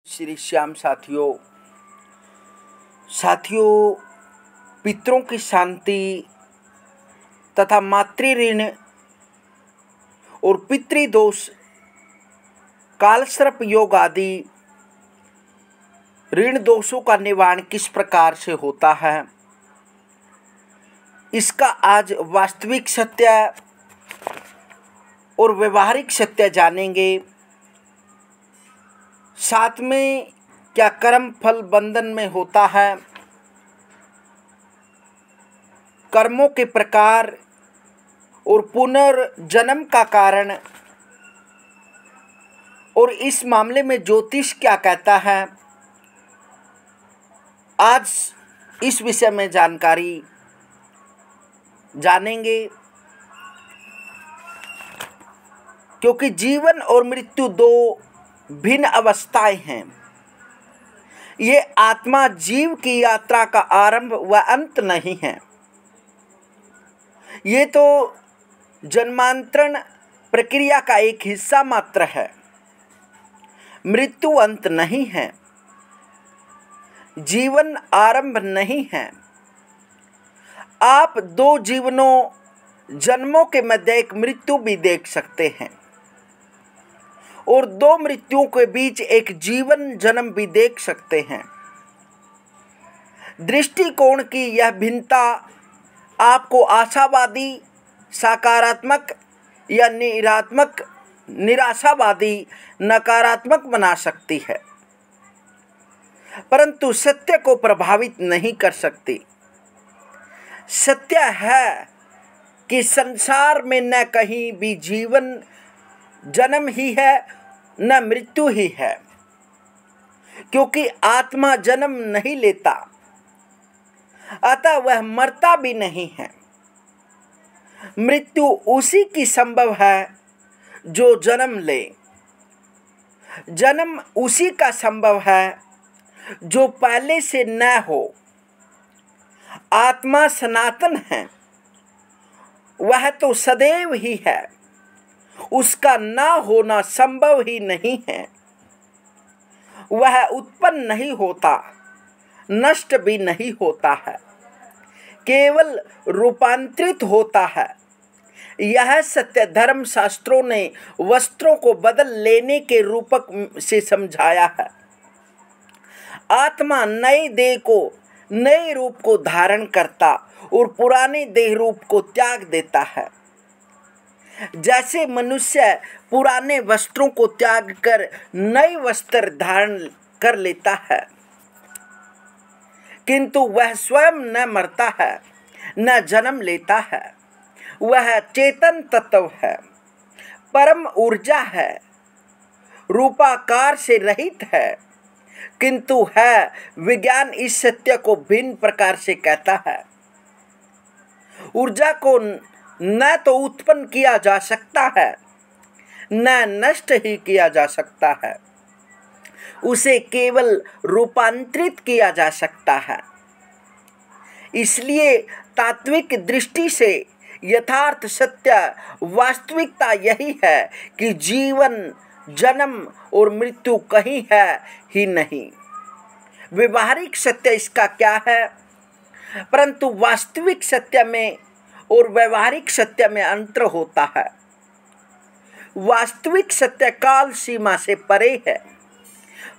श्री श्याम साथियों पितरों की शांति तथा मातृ ऋण और पितृदोष कालसर्प योग आदि ऋण दोषों का निवारण किस प्रकार से होता है, इसका आज वास्तविक सत्य और व्यवहारिक सत्य जानेंगे। साथ में क्या कर्म फल बंधन में होता है, कर्मों के प्रकार और पुनर्जन्म का कारण, और इस मामले में ज्योतिष क्या कहता है, आज इस विषय में जानकारी जानेंगे। क्योंकि जीवन और मृत्यु दो भिन्न अवस्थाएं हैं। ये आत्मा जीव की यात्रा का आरंभ व अंत नहीं है। ये तो जन्मांतरण प्रक्रिया का एक हिस्सा मात्र है। मृत्यु अंत नहीं है, जीवन आरंभ नहीं है। आप दो जन्मों के मध्य एक मृत्यु भी देख सकते हैं और दो मृत्युओं के बीच एक जीवन जन्म भी देख सकते हैं। दृष्टिकोण की यह भिन्नता आपको आशावादी, सकारात्मक या निराशावादी, नकारात्मक बना सकती है, परंतु सत्य को प्रभावित नहीं कर सकती। सत्य है कि संसार में न कहीं भी जीवन जन्म ही है न मृत्यु ही है, क्योंकि आत्मा जन्म नहीं लेता, अतः वह मरता भी नहीं है। मृत्यु उसी की संभव है जो जन्म ले। जन्म उसी का संभव है जो पहले से न हो। आत्मा सनातन है, वह तो सदैव ही है, उसका ना होना संभव ही नहीं है। वह उत्पन्न नहीं होता, नष्ट भी नहीं होता है, केवल रूपांतरित होता है। यह सत्य धर्म शास्त्रों ने वस्त्रों को बदल लेने के रूपक से समझाया है। आत्मा नए देह को, नए रूप को धारण करता और पुराने देह रूप को त्याग देता है। जैसे मनुष्य पुराने वस्त्रों को त्याग कर नए वस्त्र धारण कर लेता है, किंतु वह स्वयं न मरता है न जन्म लेता है। वह चेतन तत्व है, परम ऊर्जा है, रूपाकार से रहित है, किंतु है विज्ञान इस सत्य को भिन्न प्रकार से कहता है। ऊर्जा को न तो उत्पन्न किया जा सकता है न नष्ट ही किया जा सकता है, उसे केवल रूपांतरित किया जा सकता है। इसलिए तात्विक दृष्टि से यथार्थ सत्य वास्तविकता यही है कि जीवन, जन्म और मृत्यु कहीं है ही नहीं। व्यवहारिक सत्य इसका क्या है, परंतु वास्तविक सत्य में और व्यवहारिक सत्य में अंतर होता है। वास्तविक सत्य काल सीमा से परे है।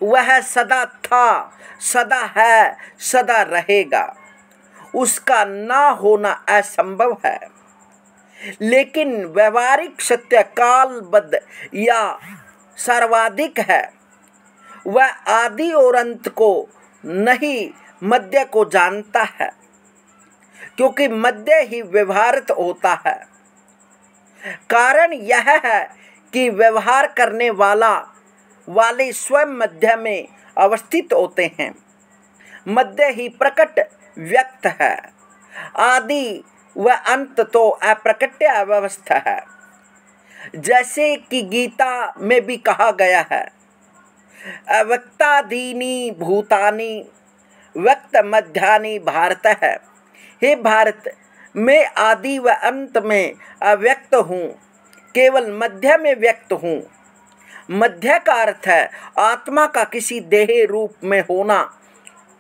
वह सदा था, सदा है, सदा रहेगा। उसका ना होना असंभव है। लेकिन व्यवहारिक सत्य कालबद्ध या सर्वाधिक है। वह आदि और अंत को नहीं, मध्य को जानता है, क्योंकि मध्य ही व्यवहारित होता है। कारण यह है कि व्यवहार करने वाले स्वयं मध्य में अवस्थित होते हैं। मध्य ही प्रकट व्यक्त है। आदि व अंत तो अप्रकट्य अवस्था है। जैसे कि गीता में भी कहा गया है, अव्यक्तादीनि भूतानि व्यक्त मध्यानि भारत है। हे भारत, मैं आदि व अंत में अव्यक्त हूँ, केवल मध्य में व्यक्त हूँ। मध्य का अर्थ है आत्मा का किसी देह रूप में होना।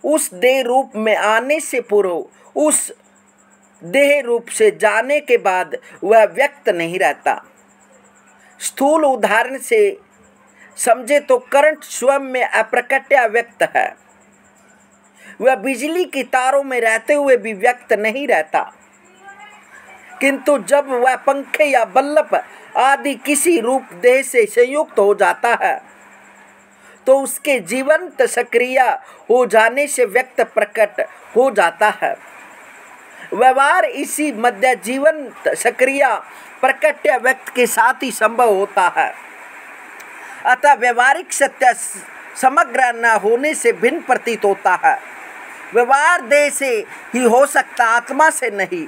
उस देह रूप में आने से पूर्व उस देह रूप से जाने के बाद वह व्यक्त नहीं रहता। स्थूल उदाहरण से समझे तो करंट स्वयं में अप्रकट्य व्यक्त है। वह बिजली की तारों में रहते हुए भी व्यक्त नहीं रहता, किंतु जब वह पंखे या बल्ब आदि किसी रूप देह से संयुक्त हो जाता है तो उसके जीवंत सक्रिय हो जाने से व्यक्त प्रकट हो जाता है। व्यवहार इसी मध्य जीवंत सक्रिय प्रकट्य व्यक्त के साथ ही संभव होता है। अतः व्यवहारिक सत्य समग्र न होने से भिन्न प्रतीत होता है। व्यवहार देह से ही हो सकता, आत्मा से नहीं।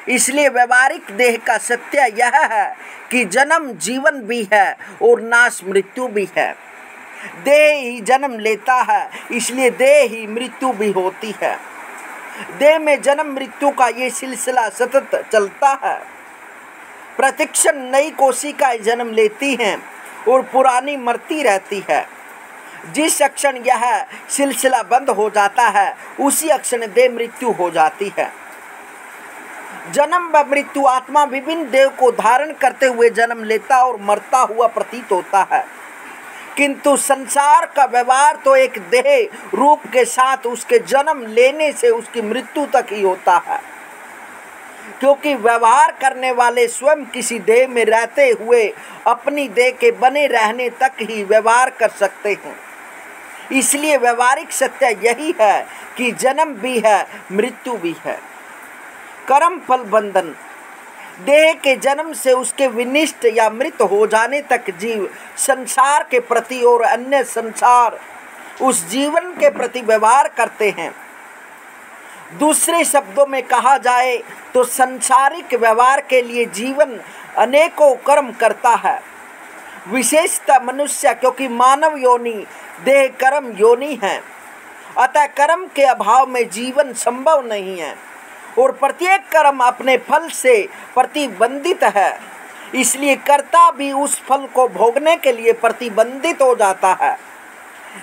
इसलिए व्यवहारिक देह का सत्य यह है कि जन्म जीवन भी है और नाश मृत्यु भी है। देह ही जन्म लेता है, इसलिए देह ही मृत्यु भी होती है। देह में जन्म मृत्यु का ये सिलसिला सतत चलता है। प्रतिक्षण नई कोशिकाएं जन्म लेती हैं और पुरानी मरती रहती है। जिस क्षण यह सिलसिला बंद हो जाता है उसी क्षण देह मृत्यु हो जाती है। जन्म व मृत्यु आत्मा विभिन्न देह को धारण करते हुए जन्म लेता और मरता हुआ प्रतीत होता है, किंतु संसार का व्यवहार तो एक देह रूप के साथ उसके जन्म लेने से उसकी मृत्यु तक ही होता है, क्योंकि व्यवहार करने वाले स्वयं किसी देह में रहते हुए अपनी देह के बने रहने तक ही व्यवहार कर सकते हैं। इसलिए व्यवहारिक सत्य यही है कि जन्म भी है, मृत्यु भी है। कर्म फल बंधन, देह के जन्म से उसके विनिष्ट या मृत हो जाने तक जीव संसार के प्रति और अन्य संसार उस जीवन के प्रति व्यवहार करते हैं। दूसरे शब्दों में कहा जाए तो सांसारिक व्यवहार के लिए जीवन अनेकों कर्म करता है। विशेषतः मनुष्य, क्योंकि मानव योनि देह कर्म योनि है, अतः कर्म के अभाव में जीवन संभव नहीं है और प्रत्येक कर्म अपने फल से प्रतिबंधित है। इसलिए कर्ता भी उस फल को भोगने के लिए प्रतिबंधित हो जाता है।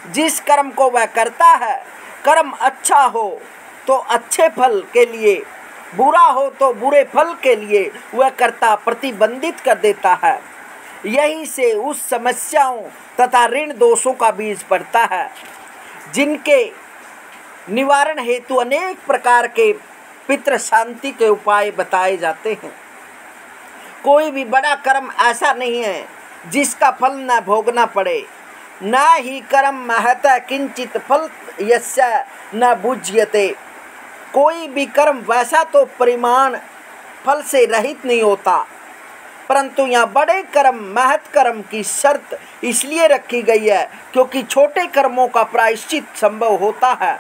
जिस कर्म को वह करता है, कर्म अच्छा हो तो अच्छे फल के लिए, बुरा हो तो बुरे फल के लिए वह कर्ता प्रतिबंधित कर देता है। यही से उस समस्याओं तथा ऋण दोषों का बीज पड़ता है, जिनके निवारण हेतु अनेक प्रकार के पितृ शांति के उपाय बताए जाते हैं। कोई भी बड़ा कर्म ऐसा नहीं है जिसका फल न भोगना पड़े, न ही कर्म महत किंचित फल यस्य न बुझ्यते। कोई भी कर्म वैसा तो परिमाण फल से रहित नहीं होता, परंतु यहाँ बड़े कर्म महत कर्म की शर्त इसलिए रखी गई है क्योंकि छोटे कर्मों का प्रायश्चित संभव होता है।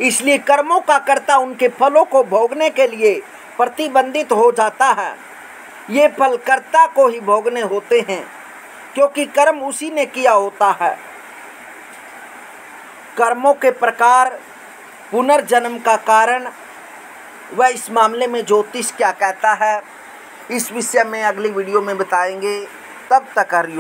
इसलिए कर्मों का कर्ता उनके फलों को भोगने के लिए प्रतिबंधित हो जाता है। ये फल कर्ता को ही भोगने होते हैं, क्योंकि कर्म उसी ने किया होता है। कर्मों के प्रकार, पुनर्जन्म का कारण व इस मामले में ज्योतिष क्या कहता है, इस विषय में अगली वीडियो में बताएंगे। तब तक हरिओम।